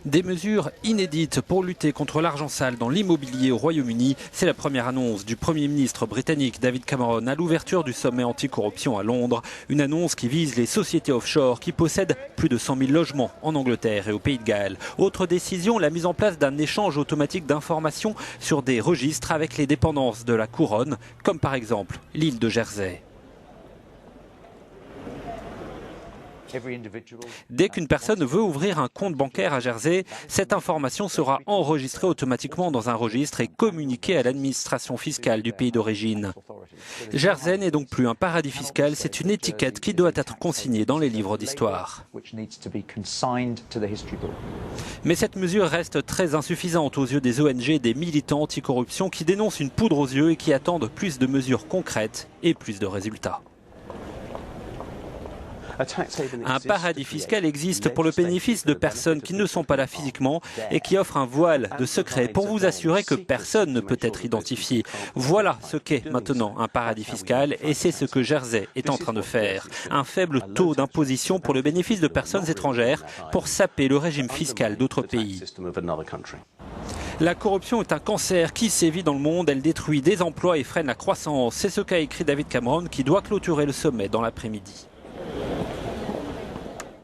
Des mesures inédites pour lutter contre l'argent sale dans l'immobilier au Royaume-Uni. C'est la première annonce du Premier ministre britannique David Cameron à l'ouverture du sommet anticorruption à Londres. Une annonce qui vise les sociétés offshore qui possèdent plus de 100 000 logements en Angleterre et au Pays de Galles. Autre décision, la mise en place d'un échange automatique d'informations sur des registres avec les dépendances de la couronne, comme par exemple l'île de Jersey. Dès qu'une personne veut ouvrir un compte bancaire à Jersey, cette information sera enregistrée automatiquement dans un registre et communiquée à l'administration fiscale du pays d'origine. Jersey n'est donc plus un paradis fiscal, c'est une étiquette qui doit être consignée dans les livres d'histoire. Mais cette mesure reste très insuffisante aux yeux des ONG et des militants anticorruption qui dénoncent une poudre aux yeux et qui attendent plus de mesures concrètes et plus de résultats. Un paradis fiscal existe pour le bénéfice de personnes qui ne sont pas là physiquement et qui offrent un voile de secret pour vous assurer que personne ne peut être identifié. Voilà ce qu'est maintenant un paradis fiscal et c'est ce que Jersey est en train de faire. Un faible taux d'imposition pour le bénéfice de personnes étrangères pour saper le régime fiscal d'autres pays. La corruption est un cancer qui sévit dans le monde, elle détruit des emplois et freine la croissance. C'est ce qu'a écrit David Cameron qui doit clôturer le sommet dans l'après-midi.